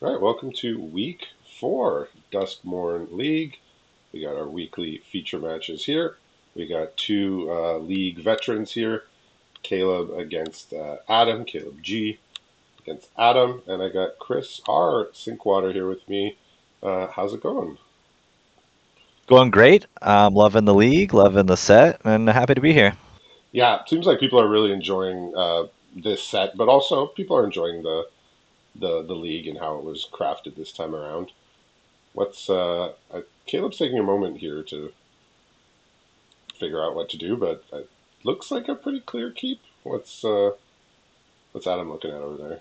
All right, welcome to week 4 Duskmourn League. We got our weekly feature matches here. We got two league veterans here. Caleb against Adam, Caleb G against Adam, and I got Chris R. Sinkwater here with me. How's it going? Going great. I'm loving the league, loving the set, and happy to be here. Yeah, it seems like people are really enjoying this set, but also people are enjoying the league and how it was crafted this time around. Caleb's taking a moment here to figure out what to do, but it looks like a pretty clear keep. What's Adam looking at over there?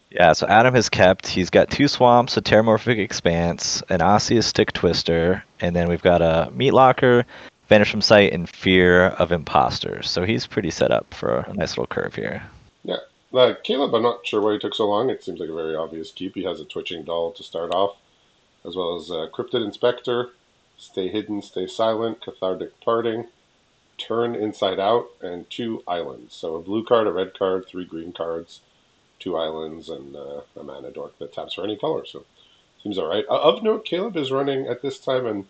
Yeah, so Adam has kept, he's got two swamps, a Terramorphic Expanse, an Osseous Stick Twister, and then we've got a Meat Locker, Vanish from Sight, and Fear of Imposters. So he's pretty set up for a nice little curve here. Yeah, Caleb. I'm not sure why he took so long. It seems like a very obvious keep. He has a twitching doll to start off, as well as Cryptid Inspector, Stay Hidden, Stay Silent, Cathartic Parting, Turn Inside Out, and two islands. So a blue card, a red card, three green cards, two islands, and a mana dork that taps for any color. So seems all right. Of note, Caleb is running at this time an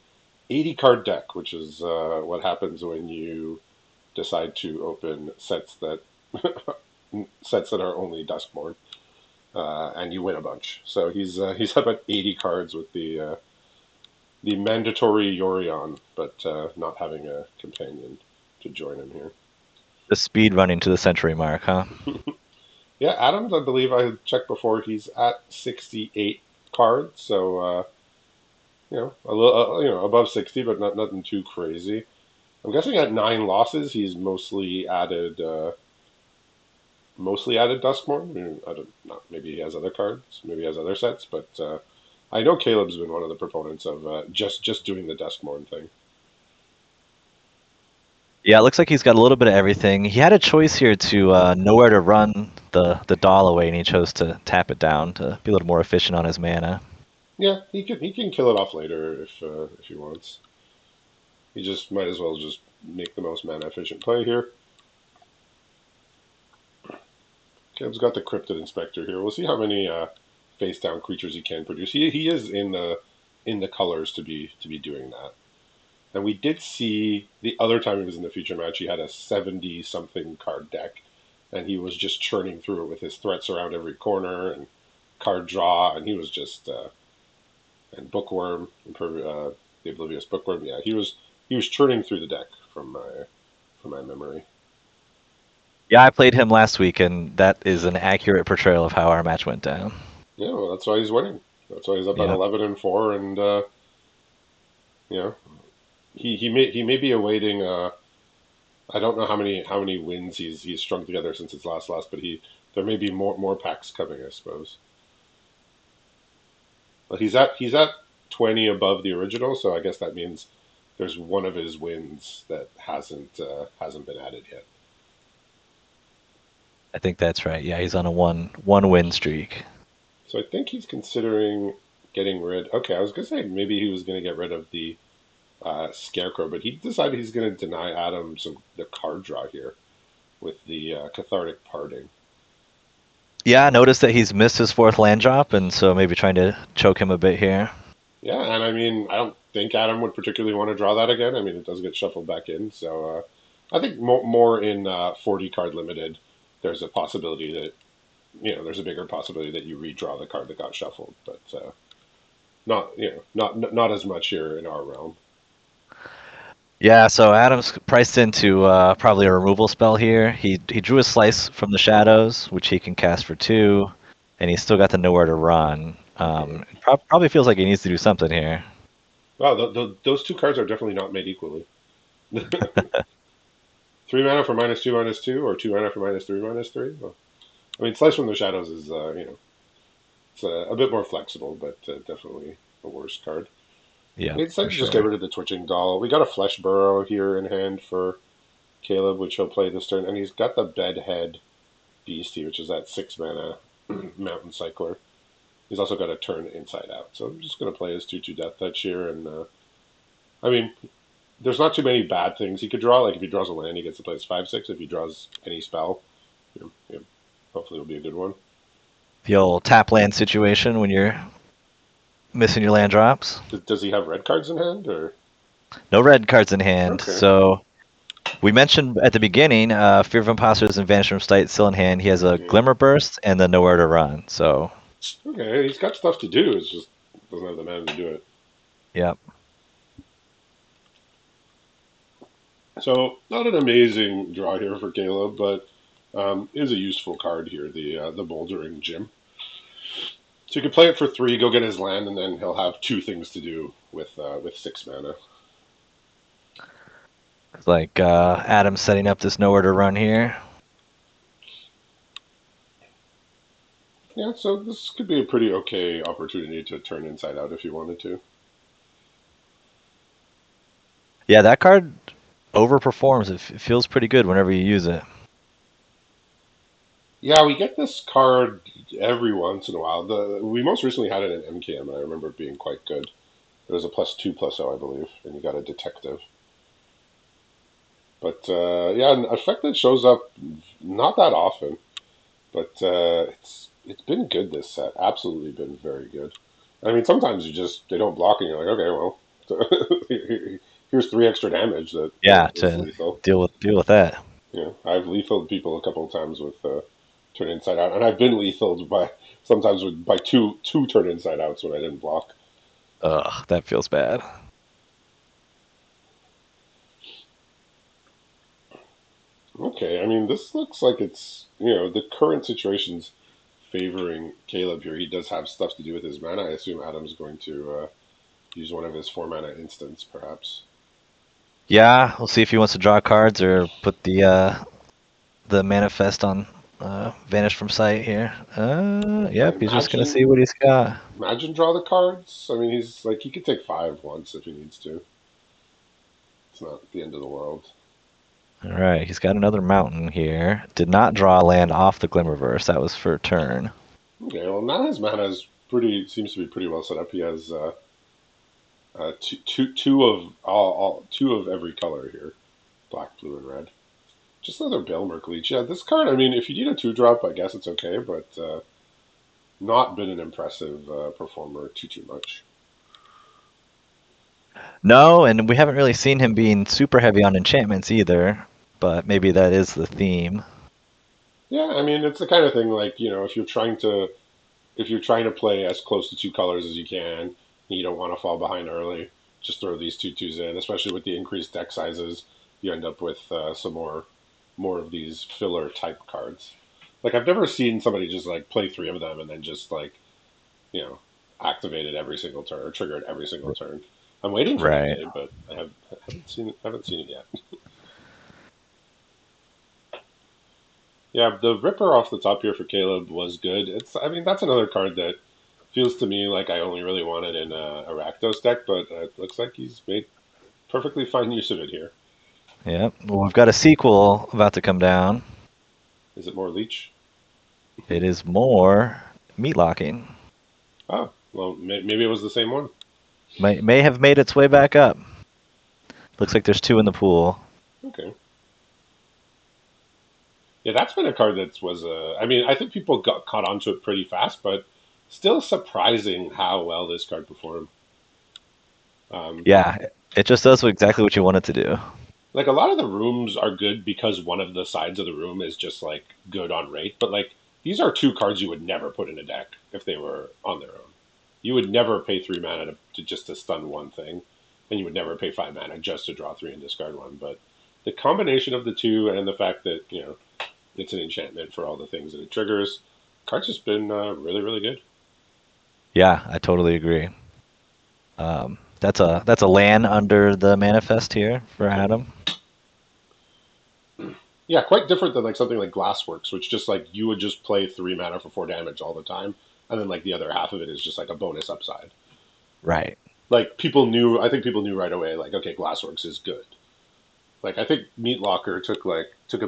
80 card deck, which is what happens when you decide to open sets that are only Duskmourn, and you win a bunch. So he's up at 80 cards with the mandatory Yorion, but not having a companion to join him here. The speed running to the century mark, huh? Yeah, Adams, I believe I checked before. He's at 68 cards, so a little, above 60, but not nothing too crazy. I'm guessing at 9 losses, he's mostly added Duskmorn. I mean, I don't know, maybe he has other cards, maybe he has other sets, but I know Caleb's been one of the proponents of just doing the Duskmorn thing. Yeah, it looks like he's got a little bit of everything. He had a choice here to know where to run the doll away, and he chose to tap it down to be a little more efficient on his mana. Yeah, he can kill it off later if he wants. He just might as well just make the most mana efficient play here. Caleb's got the Cryptid Inspector here. We'll see how many face down creatures he can produce. He is in the colors to be doing that. And we did see the other time he was in the future match, he had a 70 something card deck, and he was just churning through it with his threats around every corner and card draw, and he was just and Bookworm, the Oblivious Bookworm. Yeah, he was churning through the deck from my memory. Yeah, I played him last week, and that is an accurate portrayal of how our match went down. Yeah, well, that's why he's winning. That's why he's up at Yeah. 11-4, and you know he may be awaiting. I don't know how many wins he's strung together since his last loss, but there may be more packs coming, I suppose. But he's at 20 above the original, so I guess that means there's one of his wins that hasn't been added yet. I think that's right. Yeah, he's on a one win streak. So I think he's considering getting rid. Okay, I was gonna say maybe he was gonna get rid of the Scarecrow, but he decided he's gonna deny Adam the card draw here with the Cathartic Parting. Yeah, I noticed that he's missed his fourth land drop, and so maybe trying to choke him a bit here. Yeah, and I mean, I don't think Adam would particularly want to draw that again. I mean, it does get shuffled back in, so I think more in 40 card limited, there's a possibility that there's a bigger possibility that you redraw the card that got shuffled, but not as much here in our realm. Yeah, so Adam's priced into probably a removal spell here. He drew a slice from the shadows, which he can cast for 2, and he's still got the nowhere to run. Mm. Probably feels like he needs to do something here. Wow, those two cards are definitely not made equally. 3 mana for -2/-2, or 2 mana for -3/-3. Well, I mean, Slice from the Shadows is it's a bit more flexible, but definitely a worse card. Yeah, We decided for to just get sure. rid of the Twitching Doll. We got a Flesh Burrow here in hand for Caleb, which he'll play this turn, and he's got the Bedhead Beastie, which is that 6 mana Mountain Cycler. He's also got a turn Inside Out. So I'm just going to play his 2/2 Death Touch here, and I mean, there's not too many bad things he could draw. Like if he draws a land, he gets to play his 5/6. If he draws any spell, hopefully it'll be a good one. The old tap land situation when you're Missing your land drops. Does he have red cards in hand or? No red cards in hand. Okay. So we mentioned at the beginning, Fear of Imposters and Vanish from Sight still in hand. He has a Yeah. Glimmer Burst and the Nowhere to Run. So, Okay, he's got stuff to do. It's just doesn't have the mana to do it. yep. So not an amazing draw here for Caleb, but is a useful card here. The Bouldering Gym. So you can play it for 3, go get his land, and then he'll have 2 things to do with 6 mana. It's like Adam's setting up this Nowhere to Run here. Yeah, so this could be a pretty okay opportunity to turn Inside Out if you wanted to. Yeah, that card overperforms. It feels pretty good whenever you use it. Yeah, we get this card every once in a while. We most recently had it in MKM, and I remember it being quite good. It was a +2/+0, I believe, and you got a detective. But yeah, an effect that shows up not that often, but it's been good this set. Absolutely been very good. I mean, sometimes they don't block, and you're like, okay, well, here's 3 extra damage that Yeah, is to lethal. deal with that. Yeah, I've lethaled people a couple of times with turn inside out, and I've been lethaled by sometimes by two turn inside outs when I didn't block. Ugh, that feels bad. Okay, I mean, this looks like it's the current situation's favoring Caleb here. He does have stuff to do with his mana. I assume Adam's going to use one of his 4 mana instants, perhaps. Yeah, we'll see if he wants to draw cards or put the manifest on Vanish from Sight here. I Yep, he's just gonna see imagine what he's got. imagine draw the cards. I mean, he could take 5 once if he needs to. It's not the end of the world. All right, he's got another mountain here. Did not draw land off the Glimmerverse. That was for a turn. Okay, well now his mana is pretty seems to be pretty well set up. He has two of two of every color here, black, blue, and red. Just another Belmerk Leech. Yeah, this card. I mean, if you need a 2-drop, I guess it's okay, but not been an impressive performer too much. No, and we haven't really seen him being super heavy on enchantments either. But maybe that is the theme. Yeah, I mean, it's the kind of thing like if you're trying to play as close to 2 colors as you can, and you don't want to fall behind early, just throw these 2/2s in. Especially with the increased deck sizes, you end up with some more of these filler type cards. Like I've never seen somebody just like play 3 of them and then just like you know activate it every single turn or trigger it every single turn. I'm waiting for that Right. day, but haven't seen it yet. Yeah, the Ripper off the top here for Caleb was good. I mean, that's another card that feels to me like I only really wanted in a Rakdos deck, but it looks like he's made perfectly fine use of it here. Yep. Well, we've got a sequel about to come down. Is it more Leech? It is more meat locking. Oh, well, maybe it was the same one. May have made its way back up. Looks like there's two in the pool. Okay. Yeah, that's been a card that was. I mean, I think people got caught onto it pretty fast, but still surprising how well this card performed. Um, Yeah, it just does exactly what you want it to do. like a lot of the rooms are good because one of the sides of the room is just like good on rate, but like these are 2 cards you would never put in a deck if they were on their own. You would never pay 3 mana to just to stun one thing, and you would never pay 5 mana just to draw 3 and discard one. But the combination of the two and the fact that it's an enchantment for all the things that it triggers, card's just been really really good. Yeah, I totally agree. That's a land under the manifest here for Yeah. Adam. Yeah, quite different than like something like Glassworks, which just like you would just play 3 mana for 4 damage all the time, and then like the other half of it is just like a bonus upside. Right. Like I think people knew right away, like okay, Glassworks is good. Like I think Meat Locker took a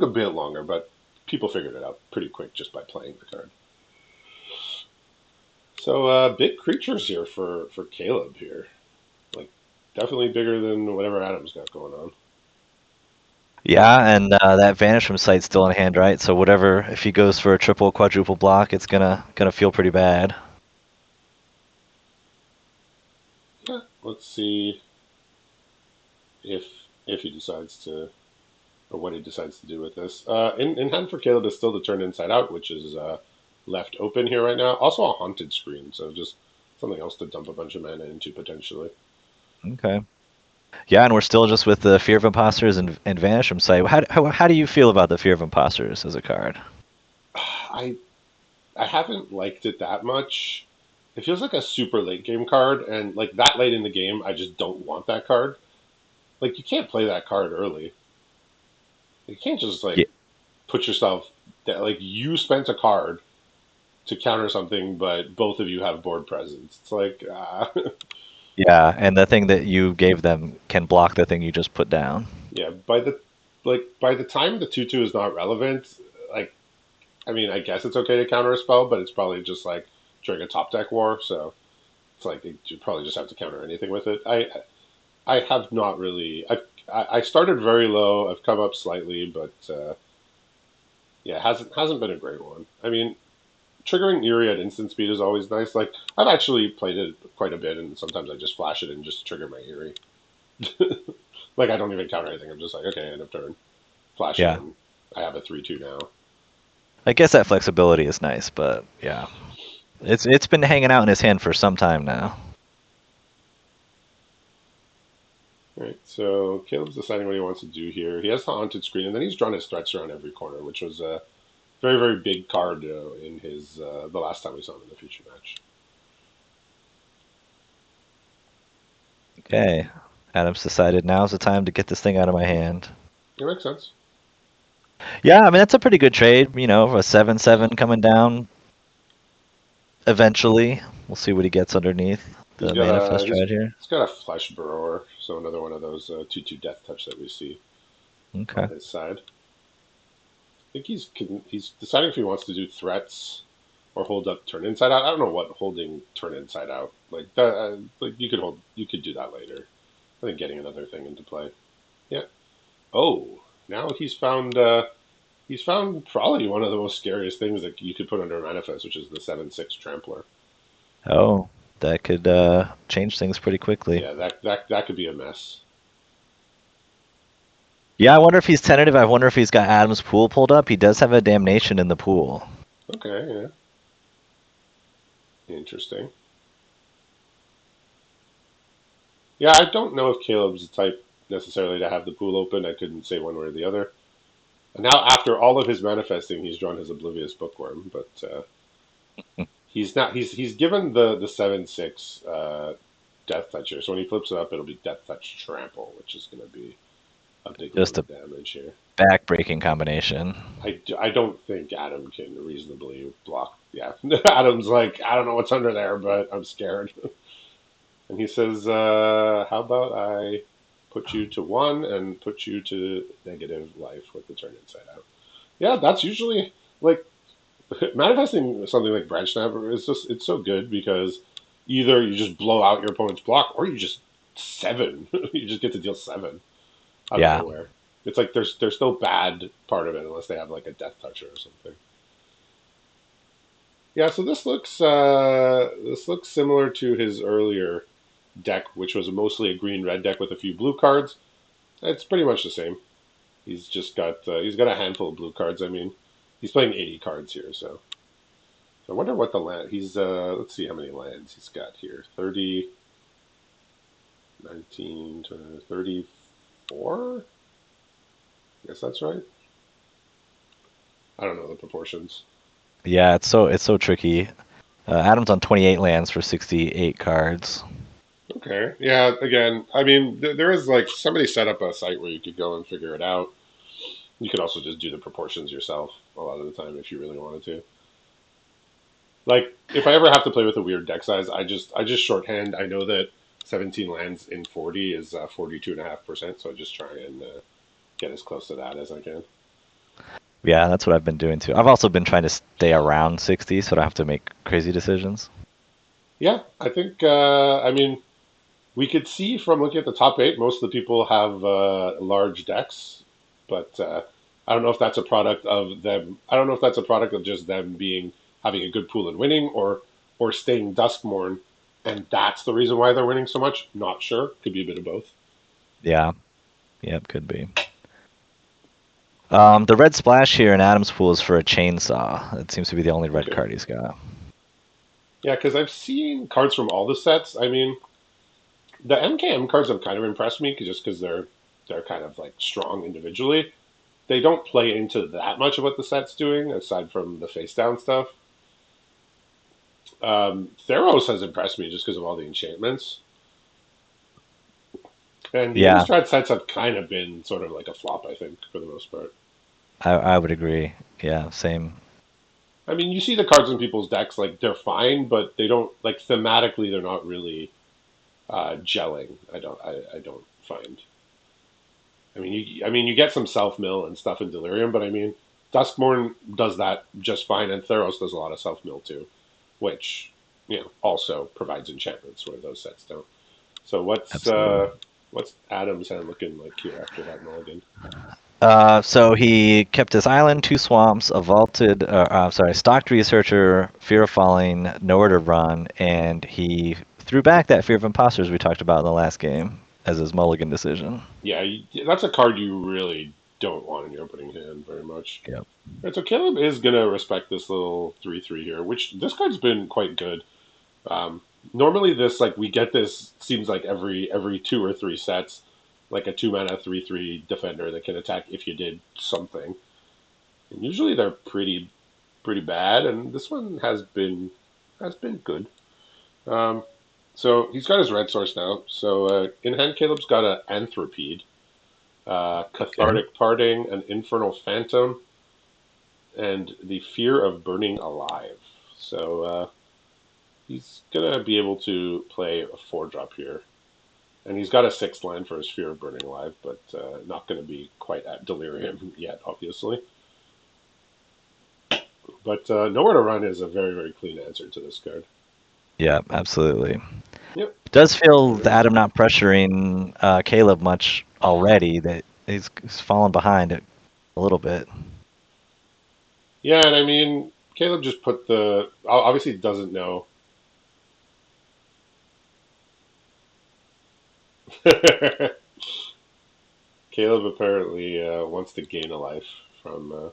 bit longer, but people figured it out pretty quick just by playing the card. So big creatures here for Caleb here, like definitely bigger than whatever Adam's got going on. Yeah, and that vanish from sight's still in hand, right? So whatever, if he goes for a triple, quadruple block, it's gonna feel pretty bad. Yeah, let's see if if he decides to or what he decides to do with this. In hand for Caleb is still to turn inside out, which is left open here right now. Also a haunted screen, so just something else to dump a bunch of mana into potentially. Okay. Yeah, and we're still just with the Fear of Imposters and Vanish from Sight. How do you feel about the Fear of Imposters as a card? I I haven't liked it that much. It feels like a super late game card, and like that late in the game, I just don't want that card. Like you can't play that card early. You can't just Yeah, like put yourself that like you spent a card to counter something, but both of you have board presence. It's like yeah, and the thing that you gave them can block the thing you just put down. yeah. By the time the 2/2 is not relevant, like I mean, I guess it's okay to counter a spell, but it's probably just like during a top deck war. So it's like you probably just have to counter anything with it. I have not really. I started very low. I've come up slightly, but yeah, hasn't been a great one. I mean, triggering Eerie at instant speed is always nice. Like I've actually played it quite a bit, and sometimes I just flash it and just trigger my Eerie. Like I don't even counter anything. I'm just like, okay, end of turn, flash it, Yeah, and I have a 3/2 now. I guess that flexibility is nice, but yeah, it's been hanging out in his hand for some time now. All right, so Caleb's deciding what he wants to do here. He has the haunted screen, and then he's drawn his threats around every corner, which was a very very big card in his the last time we saw him in the future match. Okay, Adams decided now's the time to get this thing out of my hand. It makes sense. Yeah, I mean that's a pretty good trade. You know, a 7/7 coming down eventually. We'll see what he gets underneath He's the got a manifest tried here. he's got a flesh burrower, so another one of those 2/2 death touch that we see on Okay. his side. I think he's deciding if he wants to do threats or hold up turn inside out. I don't know what holding turn inside out like that. Like you could do that later. I think getting another thing into play. Yeah. Oh, now he's found probably one of the most scariest things that you could put under a manifest, which is the 7/6 trampler. Oh, that could change things pretty quickly. Yeah, that could be a mess. Yeah, I wonder if he's tentative. I wonder if he's got Adam's pool pulled up. He does have a damnation in the pool. Okay, yeah, interesting. Yeah, I don't know if Caleb's the type necessarily to have the pool open. I couldn't say one way or the other. And now, after all of his manifesting, he's drawn his oblivious bookworm, but he's not. He's given the 7/6 death toucher. So when he flips it up, it'll be death touch trample, which is going to be a big load Just a of damage here. back-breaking combination. I don't think Adam can reasonably block. Yeah, Adam's like, I don't know what's under there, but I'm scared. And he says, "How about I put you to one and put you to negative life with the turn inside out?" Yeah, that's usually like manifesting something like branch snapper is just it's so good because either you just blow out your opponent's block or you just seven. You just get to deal seven out of Yeah. nowhere. It's like there's no bad part of it unless they have like a death toucher or something. Yeah, so this looks similar to his earlier deck, which was mostly a green red deck with a few blue cards. It's pretty much the same. He's got a handful of blue cards. I mean, he's playing 80 cards here, so I wonder what the land he's let's see how many lands he's got here. 30, 19, 20, 34? I guess that's right. I don't know the proportions. Yeah, it's so tricky. Adam's on 28 lands for 68 cards. Okay. Yeah, again, I mean, there is like somebody set up a site where you could go and figure it out. You could also just do the proportions yourself a lot of the time if you really wanted to. Like if I ever have to play with a weird deck size, I just shorthand. I know that 17 lands in 40 is 42.5%, so I just try and get as close to that as I can. Yeah, that's what I've been doing too. I've also been trying to stay around 60 so I don't have to make crazy decisions. Yeah, I think I mean we could see from looking at the top eight, most of the people have large decks, but I don't know if that's a product of them. I don't know if that's a product of just them being having a good pool and winning, or staying Duskmourn and that's the reason why they're winning so much. Not sure. Could be a bit of both. Yeah. Yep. Could be. The red splash here in Adam's pool is for a chainsaw. It seems to be the only red Okay. card he's got. Yeah, because I've seen cards from all the sets. I mean, the MKM cards have kind of impressed me just because they're kind of like strong individually. They don't play into that much of what the set's doing aside from the face down stuff. Theros has impressed me just because of all the enchantments. And the Yeah, Innistrad sets have kind of been sort of like a flop, I think, for the most part. I would agree. Yeah, same. I mean, you see the cards in people's decks, like they're fine, but they don't like thematically. They're not really gelling. I don't find. I mean, you get some self mill and stuff in Delirium, but I mean, Duskmourn does that just fine, and Theros does a lot of self mill too, which also provides enchantments where those sets don't. So Absolutely. what's Adam's hand looking like here after that mulligan? So he kept his island, two swamps, a vaulted, sorry, stocked researcher, fear of falling, nowhere to run, and he threw back that fear of imposters we talked about in the last game as his mulligan decision. Yeah, that's a card you really don't want in your opening hand very much. Yep. All right, so Caleb is gonna respect this little 3/3 here, which this card's been quite good. Um, Normally, this like we get this seems like every 2 or 3 sets, like a 2 mana 3/3 defender that can attack if you did something. And usually they're pretty bad, and this one has been good. Um, so he's got his red source now. So in hand, Caleb's got a Anthropede, Okay. Cathartic Parting, an Infernal Phantom, and the Fear of Burning Alive. So he's gonna be able to play a 4 drop here. And he's got a 6th land for his Fear of Burning Alive, but not going to be quite at Delirium yet, obviously. But Nowhere to Run is a very, very clean answer to this card. Yeah, absolutely. Yep, It does feel there it that is. Adam not pressuring Caleb much already, that he's fallen behind it a little bit. Yeah, and I mean, Caleb just put obviously doesn't know. Caleb apparently wants to gain a life from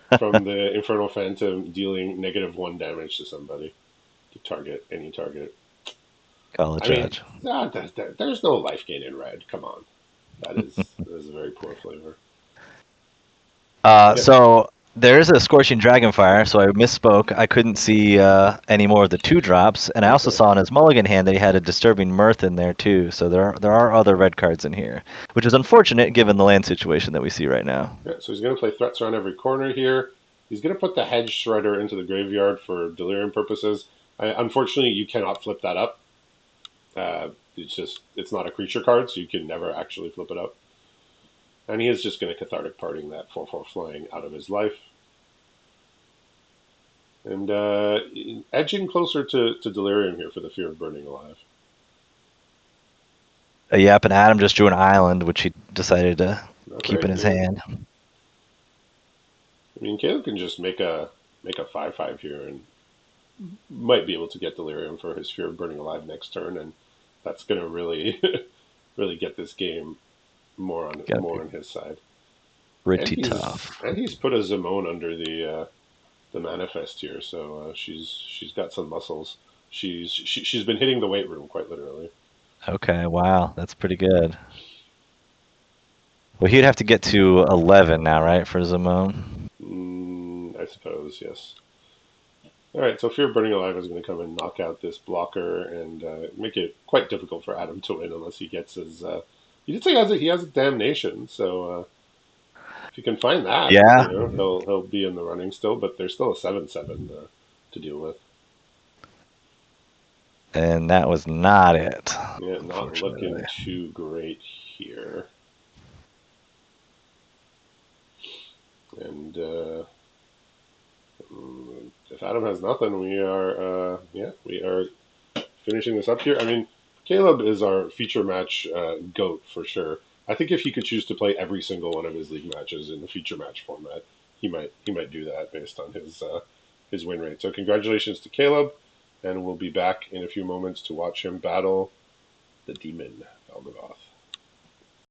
the Infernal Phantom dealing -1 damage to somebody, to target any target. Call a I mean, judge. there's no life gain in red. Come on, that is a very poor flavor. Yep. So there is a Scorching Dragonfire, so I misspoke. I couldn't see any more of the 2 drops, and I also Okay. saw in his mulligan hand that he had a Disturbing Mirth in there too. So there are other red cards in here, which is unfortunate given the land situation that we see right now. Yeah, so he's going to play threats around every corner here. He's going to put the Hedge Shredder into the graveyard for delirium purposes. Unfortunately, you cannot flip that up. It's not a creature card, so you can never actually flip it up. And he is just going to Cathartic Parting that 4/4 flying out of his life. And edging closer to delirium here for the Fear of Burning Alive. Yep, and Adam just drew an island, which he decided to Not keep in very his good. hand. I mean, Caleb can just make a 5/5 here and might be able to get delirium for his Fear of Burning Alive next turn, and that's going to really really get this game Gotta be more on his side. And pretty he's tough. and he's put a Zimone under the manifest here, so she's got some muscles. She's been hitting the weight room quite literally. Okay, wow, that's pretty good. Well, he'd have to get to 11 now, right, for Zimone? I suppose, yes. All right, so Fear of Burning Alive is going to come and knock out this blocker and make it quite difficult for Adam to win unless he gets his. He did say he has a damnation, so if you can find that, Yeah, he'll be in the running still. But there's still a 7/7 to deal with. and that was not it, Yeah, not unfortunately. looking too great here. And if Adam has nothing, we are finishing this up here. I mean, Caleb is our feature match goat for sure. I think if he could choose to play every single one of his league matches in the feature match format, he might do that based on his win rate. So congratulations to Caleb. and we'll be back in a few moments to watch him battle the demon Valgavoth.